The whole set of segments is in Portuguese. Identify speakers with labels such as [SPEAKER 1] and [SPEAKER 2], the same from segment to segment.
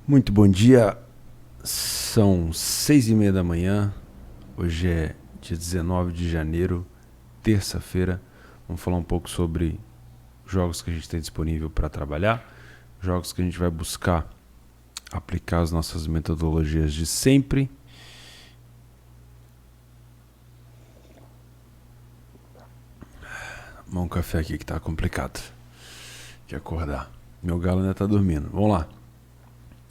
[SPEAKER 1] Muito bom dia, são 6:30 da manhã, hoje é dia 19 de janeiro, terça-feira. Vamos falar um pouco sobre jogos que a gente tem disponível para trabalhar, jogos que a gente vai buscar aplicar as nossas metodologias de sempre. Tomar um café aqui que tá complicado de acordar. Meu galo ainda tá dormindo. Vamos lá.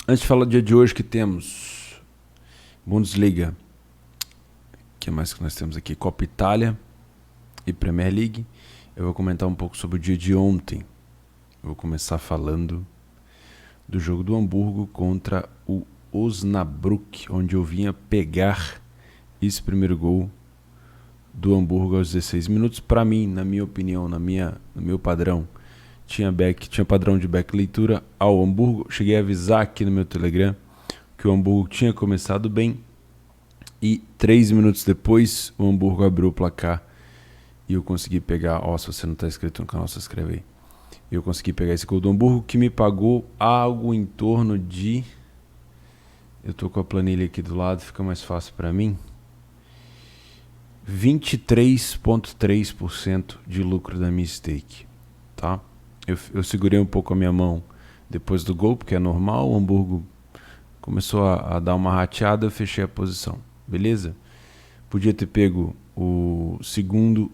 [SPEAKER 1] Antes de falar do dia de hoje, que temos Bundesliga. O que mais que nós temos aqui? Copa Itália e Premier League. Eu vou comentar um pouco sobre o dia de ontem. Eu vou começar falando do jogo do Hamburgo contra o Osnabrück, onde eu vinha pegar esse primeiro gol do Hamburgo aos 16 minutos. Para mim, na minha opinião, no meu padrão, tinha padrão de back leitura ao Hamburgo. Cheguei a avisar aqui no meu Telegram que o Hamburgo tinha começado bem e 3 minutos depois o Hamburgo abriu o placar e eu consegui pegar. Se você não está inscrito no canal, se inscreve aí. Eu consegui pegar esse gol do Hamburgo, que me pagou algo em torno de... Eu tô com a planilha aqui do lado, fica mais fácil para mim. 23,3% de lucro da minha stake, tá? Eu segurei um pouco a minha mão depois do gol, porque é normal. O Hamburgo começou a dar uma rateada, eu fechei a posição, beleza? Podia ter pego o segundo,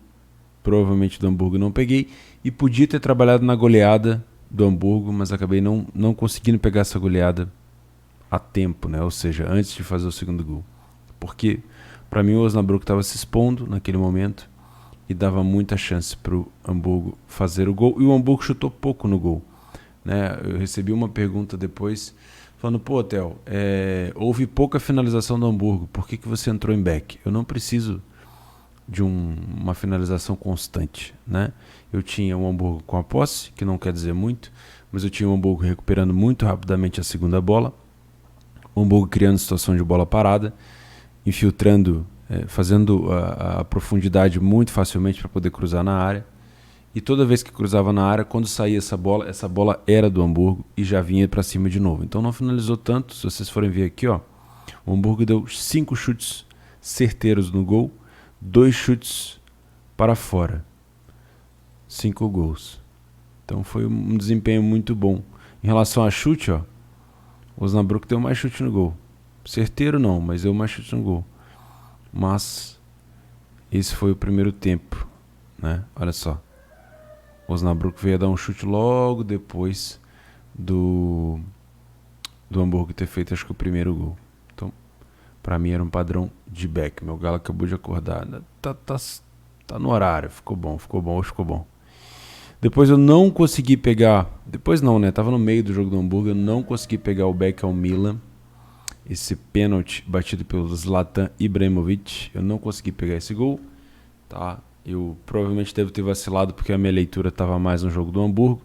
[SPEAKER 1] provavelmente do Hamburgo não peguei, e podia ter trabalhado na goleada do Hamburgo, mas acabei não conseguindo pegar essa goleada a tempo, né? Ou seja, antes de fazer o segundo gol, porque para mim o Osnabrück estava se expondo naquele momento e dava muita chance para o Hamburgo fazer o gol, e o Hamburgo chutou pouco no gol, né? Eu recebi uma pergunta depois falando: pô, Theo, houve pouca finalização do Hamburgo, por que você entrou em back? Eu não preciso de uma finalização constante, né? Eu tinha um Hamburgo com a posse, que não quer dizer muito, mas eu tinha um Hamburgo recuperando muito rapidamente a segunda bola, o Hamburgo criando situação de bola parada, infiltrando, fazendo a profundidade muito facilmente para poder cruzar na área. E toda vez que cruzava na área, quando saía essa bola era do Hamburgo e já vinha para cima de novo. Então não finalizou tanto. Se vocês forem ver aqui, o Hamburgo deu 5 chutes certeiros no gol, 2 chutes para fora, 5 gols. Então foi um desempenho muito bom. Em relação a chute, o Osnabrück deu mais chute no gol. Certeiro não, mas deu mais chute no gol. Mas esse foi o primeiro tempo, né? Olha só. O Osnabrück veio a dar um chute logo depois do Hamburgo ter feito, acho que, o primeiro gol. Então, pra mim era um padrão de back. Meu galo acabou de acordar. Tá no horário. Ficou bom, hoje ficou bom. Depois eu não consegui pegar... Depois não, né? Tava no meio do jogo do Hamburgo. Eu não consegui pegar o back ao Milan. Esse pênalti batido pelo Zlatan Ibrahimovic. Eu não consegui pegar esse gol, tá? Eu provavelmente devo ter vacilado porque a minha leitura estava mais no jogo do Hamburgo.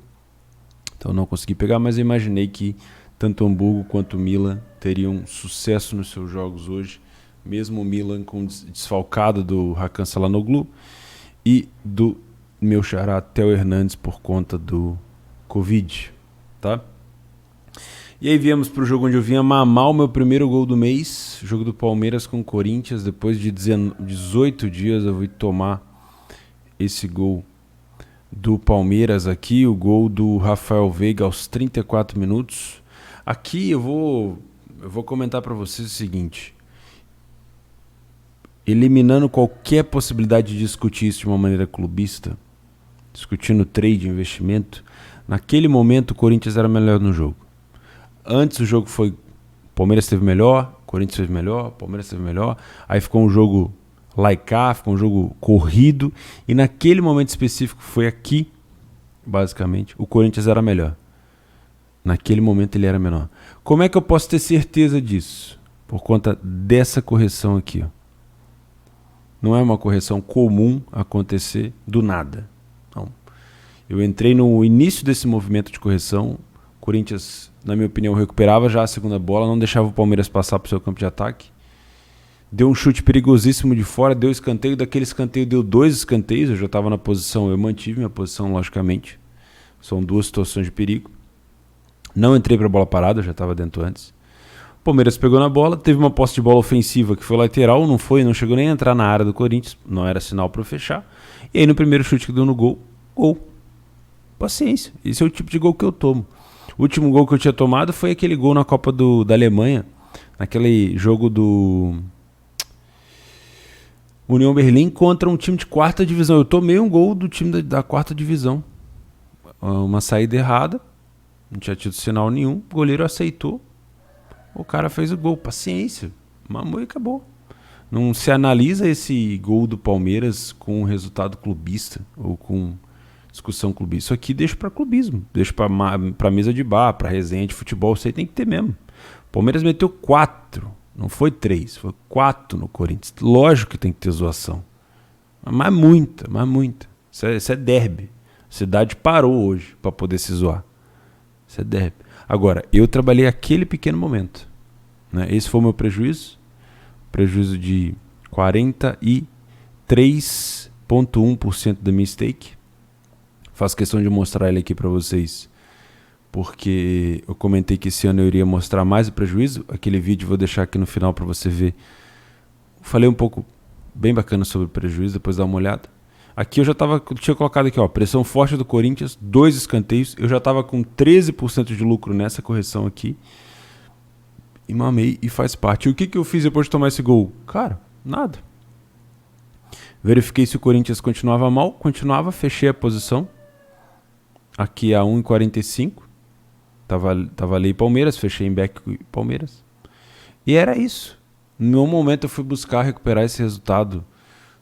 [SPEAKER 1] Então eu não consegui pegar, mas eu imaginei que tanto o Hamburgo quanto o Milan teriam sucesso nos seus jogos hoje. Mesmo o Milan com desfalcado do Hakan Çalhanoğlu e do meu xará Theo Hernandes por conta do Covid, tá? E aí viemos para o jogo onde eu vinha mamar o meu primeiro gol do mês, jogo do Palmeiras com o Corinthians. Depois de 18 dias eu vou tomar esse gol do Palmeiras aqui, o gol do Rafael Veiga aos 34 minutos. Aqui eu vou comentar para vocês o seguinte: eliminando qualquer possibilidade de discutir isso de uma maneira clubista, discutindo trade, investimento, naquele momento o Corinthians era melhor no jogo. Antes o jogo foi... Palmeiras teve melhor, Corinthians teve melhor, Palmeiras teve melhor. Aí ficou um jogo laicar, ficou um jogo corrido. E naquele momento específico, foi aqui, basicamente, o Corinthians era melhor. Naquele momento ele era menor. Como é que eu posso ter certeza disso? Por conta dessa correção aqui. Não é uma correção comum acontecer do nada. Não. Eu entrei no início desse movimento de correção. O Corinthians, na minha opinião, recuperava já a segunda bola, não deixava o Palmeiras passar para o seu campo de ataque. Deu um chute perigosíssimo de fora, deu escanteio. Daquele escanteio deu 2 escanteios. Eu já estava na posição, eu mantive minha posição, logicamente. São 2 situações de perigo. Não entrei para bola parada, eu já estava dentro antes. O Palmeiras pegou na bola, teve uma posse de bola ofensiva que foi lateral, não chegou nem a entrar na área do Corinthians, não era sinal para fechar. E aí no primeiro chute que deu no gol, paciência, esse é o tipo de gol que eu tomo. O último gol que eu tinha tomado foi aquele gol na Copa da Alemanha, naquele jogo do União Berlim contra um time de quarta divisão. Eu tomei um gol do time da quarta divisão. Uma saída errada, não tinha tido sinal nenhum, o goleiro aceitou, o cara fez o gol, paciência, mamou e acabou. Não se analisa esse gol do Palmeiras com resultado clubista ou com discussão clubista. Isso aqui deixa para clubismo, deixa para mesa de bar, para resenha de futebol, isso aí tem que ter mesmo. O Palmeiras meteu 4, não foi 3, foi 4 no Corinthians. Lógico que tem que ter zoação, mas muita. Isso é derby. A cidade parou hoje para poder se zoar. Isso é derby. Agora, eu trabalhei aquele pequeno momento, né? Esse foi o meu prejuízo de 43,1% da minha stake. Faço questão de mostrar ele aqui para vocês, porque eu comentei que esse ano eu iria mostrar mais o prejuízo. Aquele vídeo vou deixar aqui no final para você ver. Falei um pouco bem bacana sobre o prejuízo, depois dá uma olhada. Aqui eu tinha colocado aqui, ó, pressão forte do Corinthians, 2 escanteios. Eu já estava com 13% de lucro nessa correção aqui. E mamei e faz parte. E o que eu fiz depois de tomar esse gol? Cara, nada. Verifiquei se o Corinthians continuava mal. Continuava, fechei a posição. Aqui a 1,45. Tava ali Palmeiras, fechei em back Palmeiras. E era isso. No meu momento eu fui buscar recuperar esse resultado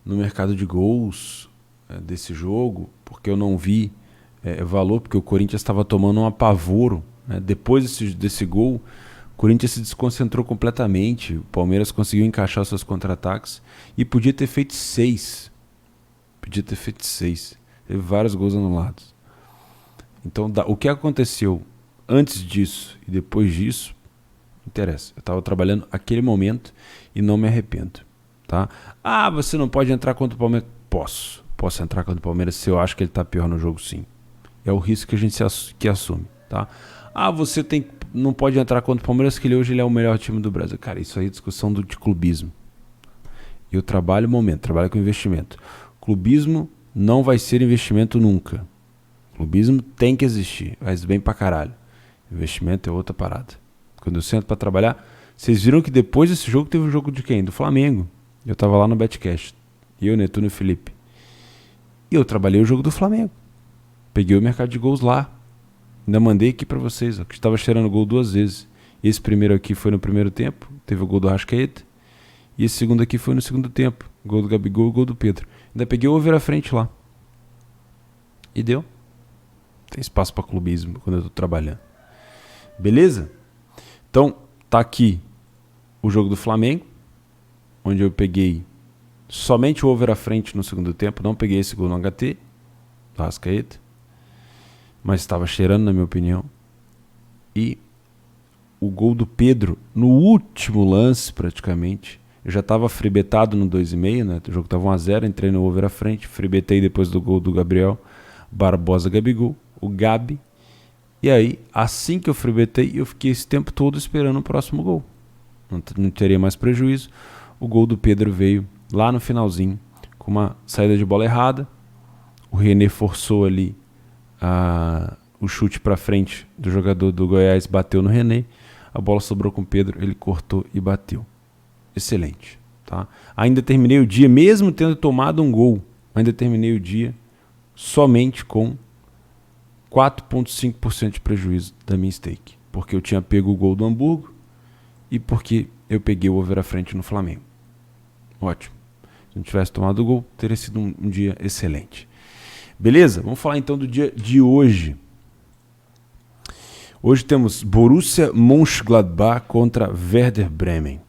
[SPEAKER 1] no mercado de gols desse jogo, porque eu não vi valor, porque o Corinthians estava tomando um apavoro, né? Depois desse gol, o Corinthians se desconcentrou completamente, o Palmeiras conseguiu encaixar seus contra-ataques e podia ter feito 6. Teve vários gols anulados. Então, o que aconteceu antes disso e depois disso, não interessa. Eu estava trabalhando aquele momento e não me arrependo. Tá? Ah, você não pode entrar contra o Palmeiras? Posso entrar contra o Palmeiras se eu acho que ele está pior no jogo, sim. É o risco que a gente que assume. Tá? Ah, você não pode entrar contra o Palmeiras porque hoje ele é o melhor time do Brasil. Cara, isso aí é discussão de clubismo. Eu trabalho com investimento. Clubismo não vai ser investimento nunca. Clubismo tem que existir, mas bem pra caralho. Investimento é outra parada. Quando eu sento pra trabalhar, vocês viram que depois desse jogo teve o jogo de quem? Do Flamengo. Eu tava lá no Betcast. Eu, Netuno e Felipe. E eu trabalhei o jogo do Flamengo. Peguei o mercado de gols lá. Ainda mandei aqui pra vocês, ó, que estava cheirando gol 2 vezes. Esse primeiro aqui foi no primeiro tempo, teve o gol do Arrascaeta. E esse segundo aqui foi no segundo tempo. Gol do Gabigol e gol do Pedro. Ainda peguei o over à frente lá. E deu. Tem espaço pra clubismo quando eu tô trabalhando. Beleza? Então, tá aqui o jogo do Flamengo, onde eu peguei somente o over à frente no segundo tempo. Não peguei esse gol no HT, do Arrascaeta. Mas estava cheirando, na minha opinião. E o gol do Pedro, no último lance, praticamente. Eu já estava freebetado no 2,5, né? O jogo estava 1-0, entrei no over à frente. Freebetei depois do gol do Gabriel Barbosa Gabigol, o Gabi. E aí, assim que eu freebetei, eu fiquei esse tempo todo esperando o próximo gol. Não teria mais prejuízo. O gol do Pedro veio lá no finalzinho, com uma saída de bola errada. O René forçou ali o chute para frente do jogador do Goiás, bateu no René. A bola sobrou com o Pedro, ele cortou e bateu. Excelente. Tá? Ainda terminei o dia, mesmo tendo tomado um gol, ainda terminei o dia somente com 4,5% de prejuízo da minha stake. Porque eu tinha pego o gol do Hamburgo e porque eu peguei o over à frente no Flamengo. Ótimo. Se não tivesse tomado o gol, teria sido um dia excelente. Beleza? Vamos falar então do dia de hoje. Hoje temos Borussia Mönchengladbach contra Werder Bremen.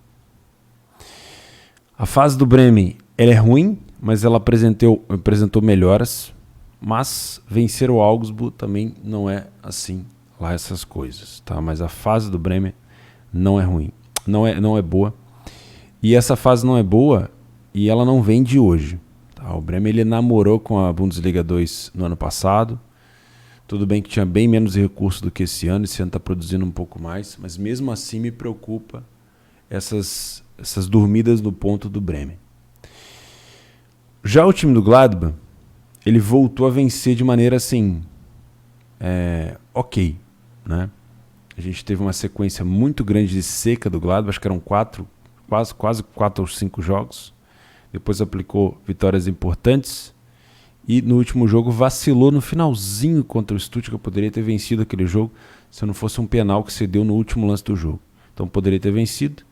[SPEAKER 1] A fase do Bremen ela é ruim, mas ela apresentou melhoras. Mas vencer o Augsburg também não é assim lá essas coisas, tá? Mas a fase do Bremen não é ruim, não é boa. E essa fase não é boa e ela não vem de hoje. Tá? O Bremen ele namorou com a Bundesliga 2 no ano passado. Tudo bem que tinha bem menos recursos do que esse ano está produzindo um pouco mais, mas mesmo assim me preocupa essas dormidas no ponto do Bremen. Já o time do Gladbach, ele voltou a vencer de maneira assim, ok, né? A gente teve uma sequência muito grande de seca do Gladbach, acho que eram quase 4 ou 5 jogos. Depois aplicou vitórias importantes e no último jogo vacilou no finalzinho contra o Stuttgart. Poderia ter vencido aquele jogo se não fosse um penal que cedeu no último lance do jogo. Então poderia ter vencido.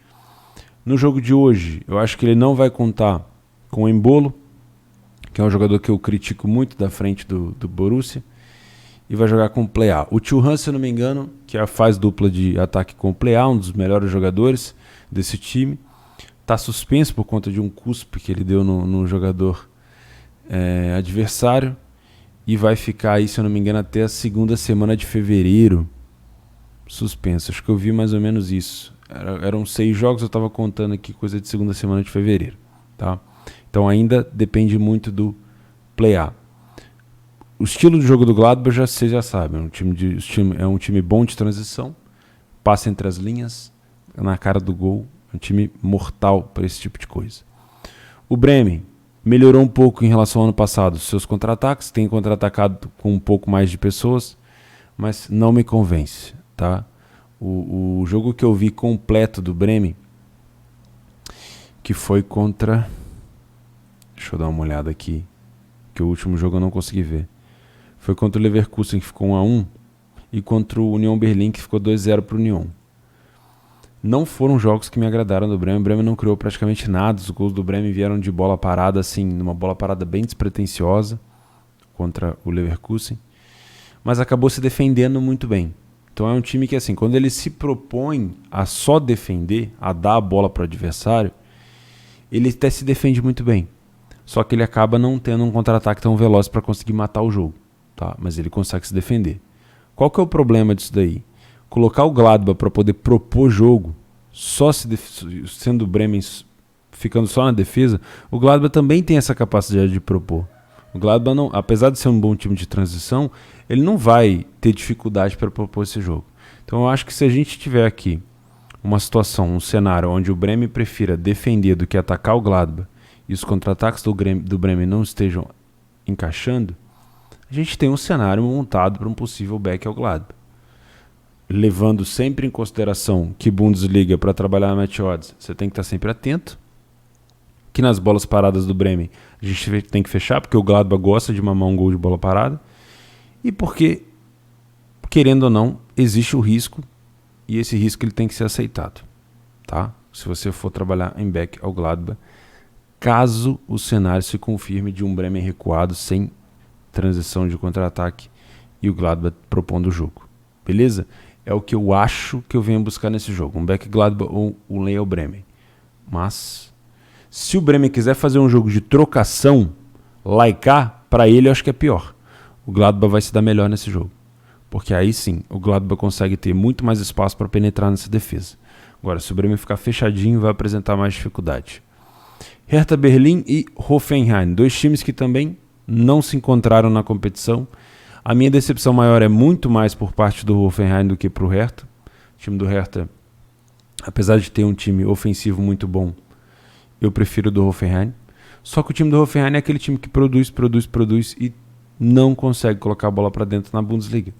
[SPEAKER 1] No jogo de hoje, eu acho que ele não vai contar com o Embolo, que é um jogador que eu critico muito da frente do Borussia, e vai jogar com o Plea. O Thuram, se eu não me engano, que faz dupla de ataque com o Plea, um dos melhores jogadores desse time, está suspenso por conta de um cuspe que ele deu no jogador adversário, e vai ficar aí, se eu não me engano, até a segunda semana de fevereiro suspenso. Acho que eu vi mais ou menos isso. Eram 6 jogos, eu estava contando aqui coisa de segunda semana de fevereiro, tá? Então ainda depende muito do Plea. O estilo de jogo do Gladbach você já sabe, é um time bom de transição, passa entre as linhas, na cara do gol, é um time mortal para esse tipo de coisa. O Bremen melhorou um pouco em relação ao ano passado, seus contra-ataques, tem contra-atacado com um pouco mais de pessoas, mas não me convence, tá? O jogo que eu vi completo do Bremen, que foi contra... Deixa eu dar uma olhada aqui, que o último jogo eu não consegui ver. Foi contra o Leverkusen, que ficou 1-1, e contra o Union Berlin, que ficou 2-0 para o Union. Não foram jogos que me agradaram do Bremen. O Bremen não criou praticamente nada. Os gols do Bremen vieram de bola parada, assim, numa bola parada bem despretensiosa contra o Leverkusen. Mas acabou se defendendo muito bem. Então é um time que, assim, quando ele se propõe a só defender, a dar a bola para o adversário, ele até se defende muito bem. Só que ele acaba não tendo um contra-ataque tão veloz para conseguir matar o jogo. Tá? Mas ele consegue se defender. Qual que é o problema disso daí? Colocar o Gladbach para poder propor jogo, sendo o Bremen ficando só na defesa, o Gladbach também tem essa capacidade de propor. O Gladbach, não, apesar de ser um bom time de transição, ele não vai ter dificuldade para propor esse jogo. Então eu acho que se a gente tiver aqui uma situação, um cenário onde o Bremen prefira defender do que atacar o Gladbach e os contra-ataques do Bremen não estejam encaixando, a gente tem um cenário montado para um possível back ao Gladbach. Levando sempre em consideração que Bundesliga, para trabalhar na match odds, você tem que estar sempre atento. Que nas bolas paradas do Bremen a gente tem que fechar, porque o Gladbach gosta de mamar um gol de bola parada. E porque, querendo ou não, existe o risco, e esse risco ele tem que ser aceitado. Tá? Se você for trabalhar em back ao Gladbach, caso o cenário se confirme de um Bremen recuado sem transição de contra-ataque e o Gladbach propondo o jogo. Beleza? É o que eu acho que eu venho buscar nesse jogo. Um back Gladbach ou um Leo Bremen. Mas, se o Bremen quiser fazer um jogo de trocação, lá e cá, para ele eu acho que é pior. O Gladbach vai se dar melhor nesse jogo. Porque aí sim, o Gladbach consegue ter muito mais espaço para penetrar nessa defesa. Agora, se o Bremen ficar fechadinho, vai apresentar mais dificuldade. Hertha Berlim e Hoffenheim. 2 times que também não se encontraram na competição. A minha decepção maior é muito mais por parte do Hoffenheim do que para o Hertha. O time do Hertha, apesar de ter um time ofensivo muito bom, eu prefiro o do Hoffenheim. Só que o time do Hoffenheim é aquele time que produz e não consegue colocar a bola para dentro na Bundesliga.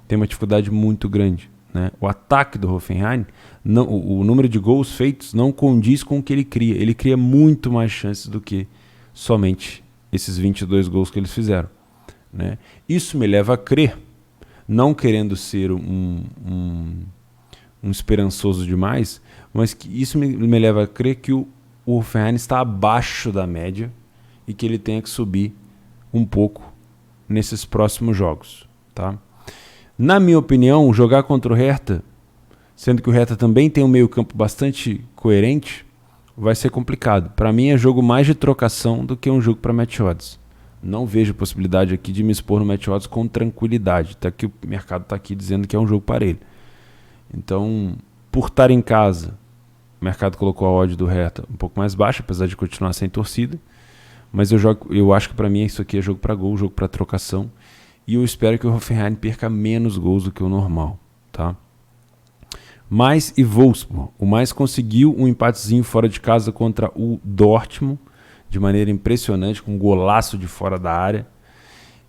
[SPEAKER 1] Tem uma dificuldade muito grande. Né? O ataque do Hoffenheim, o número de gols feitos não condiz com o que ele cria. Ele cria muito mais chances do que somente esses 22 gols que eles fizeram. Né? Isso me leva a crer, não querendo ser um esperançoso demais, mas que isso me leva a crer que o Hoffenheim está abaixo da média e que ele tenha que subir um pouco nesses próximos jogos. Tá? Na minha opinião, jogar contra o Hertha, sendo que o Hertha também tem um meio-campo bastante coerente, vai ser complicado. Para mim é jogo mais de trocação do que um jogo para match odds. Não vejo possibilidade aqui de me expor no match odds com tranquilidade. Até que o mercado está aqui dizendo que é um jogo parelho. Então, por estar em casa, o mercado colocou a odd do Hertha um pouco mais baixa, apesar de continuar sem torcida. Mas eu acho que para mim isso aqui é jogo para gol, jogo para trocação. e eu espero que o Hoffenheim perca menos gols do que o normal, tá? Mainz e Wolfsburg. O Mainz conseguiu um empatezinho fora de casa contra o Dortmund, de maneira impressionante, com um golaço de fora da área.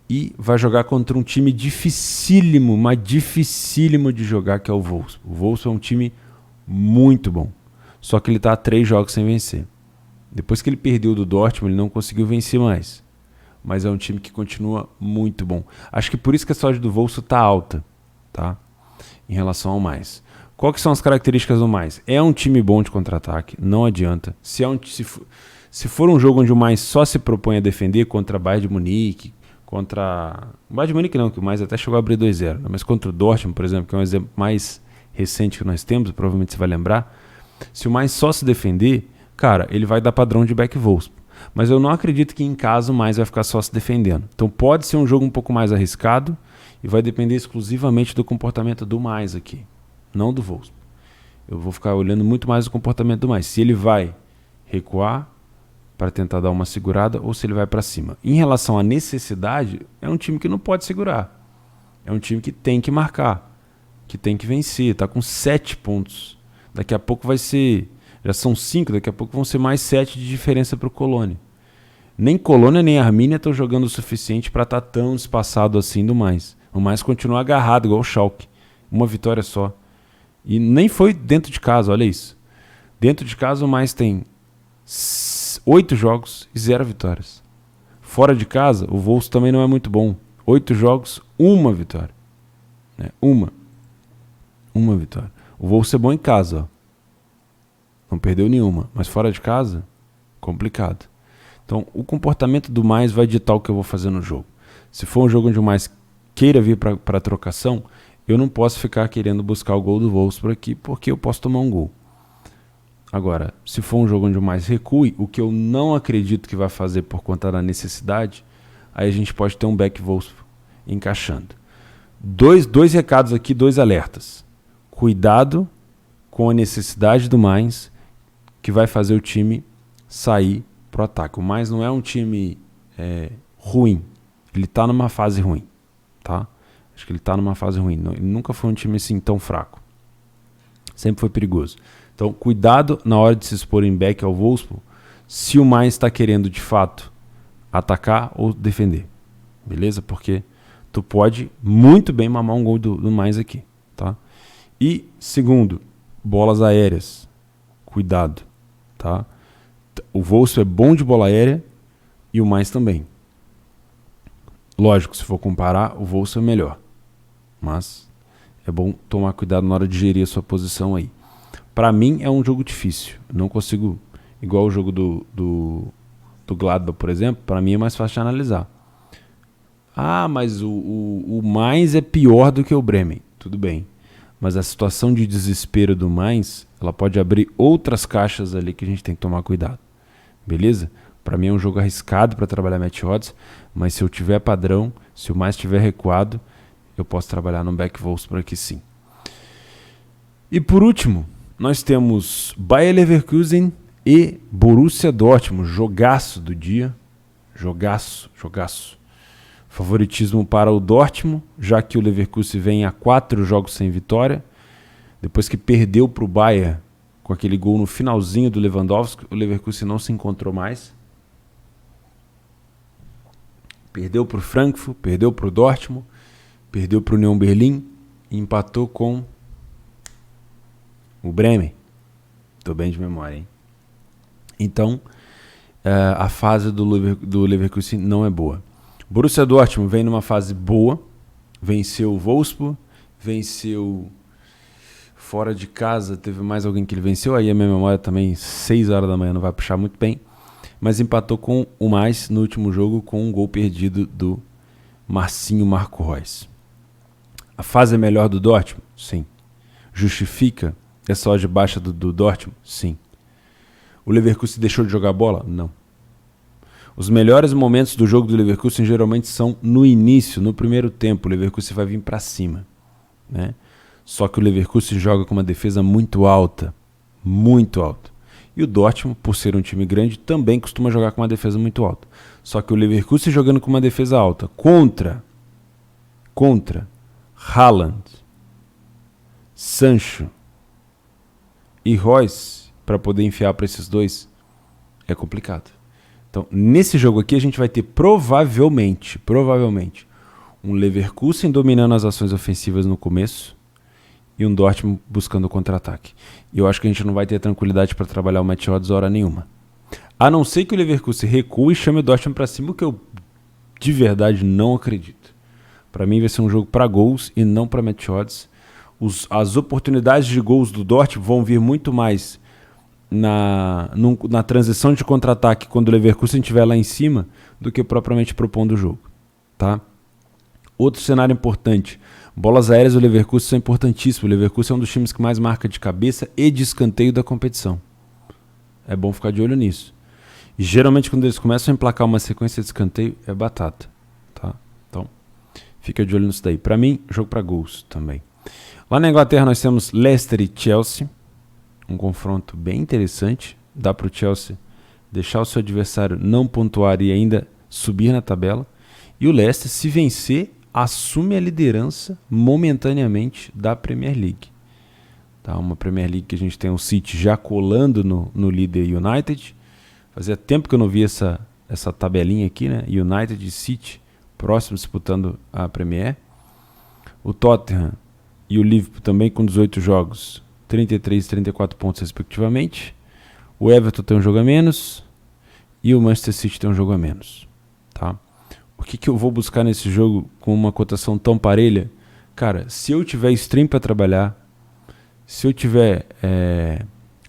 [SPEAKER 1] E vai jogar contra um time dificílimo, mas dificílimo de jogar, que é o Wolfsburg. O Wolfsburg é um time muito bom, só que ele está a 3 jogos sem vencer. Depois que ele perdeu do Dortmund, ele não conseguiu vencer mais. Mas é um time que continua muito bom. Acho que por isso que a sorte do Wolfsburg está alta, tá? Em relação ao Mainz. Qual que são as características do Mainz? É um time bom de contra-ataque, não adianta. Se for um jogo onde o Mainz só se propõe a defender contra Bayern de Munique, contra... O Bayern de Munique não, que o Mainz até chegou a abrir 2-0, mas contra o Dortmund, por exemplo, que é um exemplo mais recente que nós temos, provavelmente você vai lembrar. Se o Mainz só se defender, cara, ele vai dar padrão de back Wolfsburg. Mas eu não acredito que em casa o Mainz vai ficar só se defendendo. Então pode ser um jogo um pouco mais arriscado e vai depender exclusivamente do comportamento do Mainz aqui, não do Wolfsburg. Eu vou ficar olhando muito mais o comportamento do Mainz. Se ele vai recuar para tentar dar uma segurada ou se ele vai para cima. Em relação à necessidade, é um time que não pode segurar. É um time que tem que marcar, que tem que vencer. Está com 7 pontos. Daqui a pouco vai ser... Já são 5, daqui a pouco vão ser mais 7 de diferença para o Colônia. Nem Colônia nem Armínia estão jogando o suficiente para estar tão espaçado assim do Mainz. O Mainz continua agarrado, igual o Schalke. Uma vitória só. E nem foi dentro de casa, olha isso. Dentro de casa o Mainz tem 8 jogos e 0 vitórias. Fora de casa, o Wolfsburg também não é muito bom. 8 jogos, 1 vitória. Né? Uma vitória. O Wolfsburg é bom em casa, ó. Não perdeu nenhuma, mas fora de casa, complicado. Então, o comportamento do Mainz vai ditar o que eu vou fazer no jogo. Se for um jogo onde o Mainz queira vir para trocação, eu não posso ficar querendo buscar o gol do Wolfsburg aqui, porque eu posso tomar um gol. Agora, se for um jogo onde o Mainz recue, o que eu não acredito que vai fazer por conta da necessidade, aí a gente pode ter um back Wolfsburg encaixando. Dois recados aqui, 2 alertas. Cuidado com a necessidade do Mainz, que vai fazer o time sair pro ataque. O Mainz não é um time ruim. Ele está numa fase ruim, tá? Acho que ele está numa fase ruim. Ele nunca foi um time assim tão fraco. Sempre foi perigoso. Então, cuidado na hora de se expor em back ao Wolfsburg, se o Mainz está querendo de fato atacar ou defender. Beleza? Porque tu pode muito bem mamar um gol do Mainz aqui, tá? E segundo, bolas aéreas. Cuidado, tá? O Wolfsburg é bom de bola aérea e o Mainz também. Lógico, se for comparar, o Wolfsburg é melhor. Mas é bom tomar cuidado na hora de gerir a sua posição aí. Para mim é um jogo difícil. Não consigo, igual o jogo do Gladbach, por exemplo, para mim é mais fácil de analisar. Ah, mas o Mainz é pior do que o Bremen. Tudo bem. Mas a situação de desespero do Mainz, ela pode abrir outras caixas ali que a gente tem que tomar cuidado. Beleza? Para mim é um jogo arriscado para trabalhar match odds, mas se eu tiver padrão, se o Mainz estiver recuado, eu posso trabalhar no back Wolfsburg aqui sim. E por último, nós temos Bayer Leverkusen e Borussia Dortmund, jogaço do dia. Jogaço. Favoritismo para o Dortmund, já que o Leverkusen vem a 4 jogos sem vitória. Depois que perdeu para o Bayern com aquele gol no finalzinho do Lewandowski, o Leverkusen não se encontrou mais. Perdeu para o Frankfurt, perdeu para o Dortmund, perdeu para o Union Berlin e empatou com o Bremen. Estou bem de memória, hein? Então, a fase do Leverkusen não é boa. Borussia Dortmund vem numa fase boa, venceu o Wolfsburg, venceu fora de casa, teve mais alguém que ele venceu, aí a minha memória também, 6 horas da manhã, não vai puxar muito bem, mas empatou com o Mainz no último jogo com um gol perdido do Marco Reus. A fase é melhor do Dortmund? Sim. Justifica essa odd baixa do Dortmund? Sim. O Leverkusen deixou de jogar bola? Não. Os melhores momentos do jogo do Leverkusen geralmente são no início, no primeiro tempo. O Leverkusen vai vir para cima, né? Só que o Leverkusen joga com uma defesa muito alta. Muito alta. E o Dortmund, por ser um time grande, também costuma jogar com uma defesa muito alta. Só que o Leverkusen jogando com uma defesa alta contra contra Haaland, Sancho e Royce para poder enfiar para esses dois é complicado. Então, nesse jogo aqui a gente vai ter provavelmente um Leverkusen dominando as ações ofensivas no começo e um Dortmund buscando o contra-ataque. E eu acho que a gente não vai ter tranquilidade para trabalhar o match odds hora nenhuma. A não ser que o Leverkusen recue e chame o Dortmund para cima, o que eu de verdade não acredito. Para mim vai ser um jogo para gols e não para match odds. As oportunidades de gols do Dortmund vão vir muito mais na transição de contra-ataque quando o Leverkusen estiver lá em cima do que propriamente propondo o jogo. Tá? Outro cenário importante. Bolas aéreas do Leverkusen são importantíssimos. O Leverkusen é um dos times que mais marca de cabeça e de escanteio da competição. É bom ficar de olho nisso. E geralmente quando eles começam a emplacar uma sequência de escanteio, é batata. Tá? Então, fica de olho nisso daí. Para mim, jogo para gols também. Lá na Inglaterra nós temos Leicester e Chelsea. Um confronto bem interessante. Dá para o Chelsea deixar o seu adversário não pontuar e ainda subir na tabela. E o Leicester, se vencer, assume a liderança momentaneamente da Premier League. Tá? Uma Premier League que a gente tem o City já colando no líder United. Fazia tempo que eu não vi essa tabelinha aqui, né? United e City próximos disputando a Premier. O Tottenham e o Liverpool também com 18 jogos, 33 e 34 pontos respectivamente. O Everton tem um jogo a menos e o Manchester City tem um jogo a menos. Tá? O que eu vou buscar nesse jogo com uma cotação tão parelha? Cara, se eu tiver stream para trabalhar, se eu tiver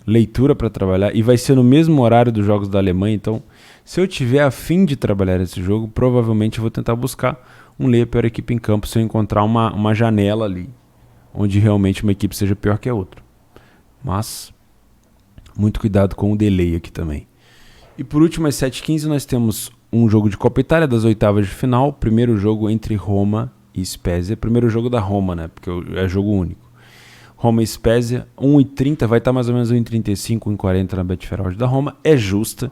[SPEAKER 1] leitura para trabalhar, e vai ser no mesmo horário dos jogos da Alemanha, então se eu tiver a fim de trabalhar esse jogo, provavelmente eu vou tentar buscar um layer para a equipe em campo se eu encontrar uma janela ali, onde realmente uma equipe seja pior que a outra. Mas, muito cuidado com o delay aqui também. E por último, às 7h15, nós temos um jogo de Copa Itália das oitavas de final. Primeiro jogo entre Roma e Spezia. Primeiro jogo da Roma, né? Porque é jogo único. Roma e Spezia, 1,30, vai estar mais ou menos 1,35, 1,40 na Betfair Odds da Roma. É justa.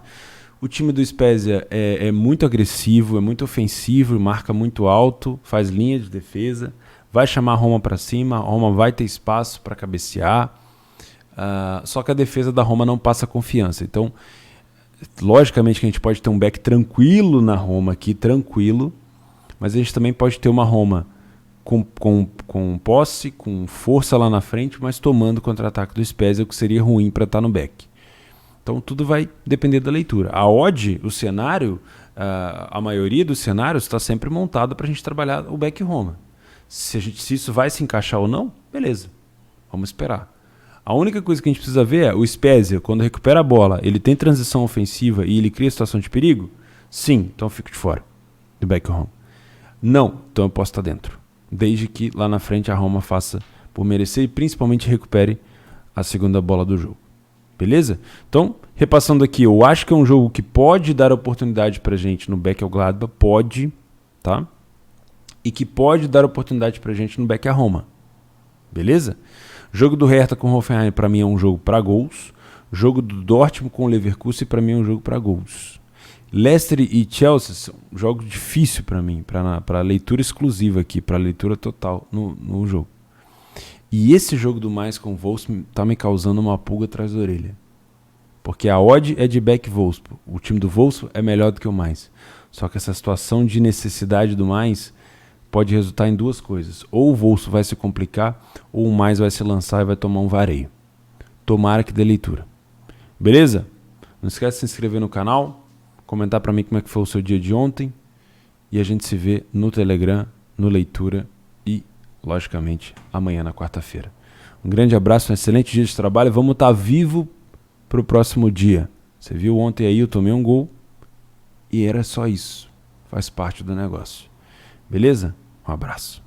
[SPEAKER 1] O time do Spezia é muito agressivo, é muito ofensivo, marca muito alto, faz linha de defesa. Vai chamar a Roma para cima, a Roma vai ter espaço para cabecear. Só que a defesa da Roma não passa confiança. Então, logicamente que a gente pode ter um back tranquilo na Roma aqui, tranquilo. Mas a gente também pode ter uma Roma com posse, com força lá na frente, mas tomando contra-ataque do Spezia, o que seria ruim para estar no back. Então tudo vai depender da leitura. A odd, o cenário, a maioria dos cenários está sempre montado para a gente trabalhar o back Roma. Se isso vai se encaixar ou não, beleza, vamos esperar. A única coisa que a gente precisa ver é o Spezia, quando recupera a bola, ele tem transição ofensiva e ele cria situação de perigo? Sim, então eu fico de fora do back Roma. Não, então eu posso estar dentro. Desde que lá na frente a Roma faça por merecer e principalmente recupere a segunda bola do jogo. Beleza? Então, repassando aqui, eu acho que é um jogo que pode dar oportunidade pra gente no back ao Gladbach, pode, tá? E que pode dar oportunidade pra gente no back a Roma. Beleza? Jogo do Hertha com o Hoffenheim pra mim é um jogo pra gols. Jogo do Dortmund com o Leverkusen pra mim é um jogo pra gols. Leicester e Chelsea são jogos difíceis para mim, para leitura exclusiva aqui, para leitura total no jogo. E esse jogo do mais com o Wolfsburg tá me causando uma pulga atrás da orelha. Porque a odd é de back Wolfsburg. O time do Wolfsburg é melhor do que o mais. Só que essa situação de necessidade do mais pode resultar em duas coisas. Ou o Wolfsburg vai se complicar, ou o mais vai se lançar e vai tomar um vareio. Tomara que dê leitura. Beleza? Não esquece de se inscrever no canal, comentar para mim como é que foi o seu dia de ontem e a gente se vê no Telegram, no Leitura e, logicamente, amanhã na quarta-feira. Um grande abraço, um excelente dia de trabalho. Vamos estar vivo para o próximo dia. Você viu ontem aí, eu tomei um gol e era só isso. Faz parte do negócio. Beleza? Um abraço.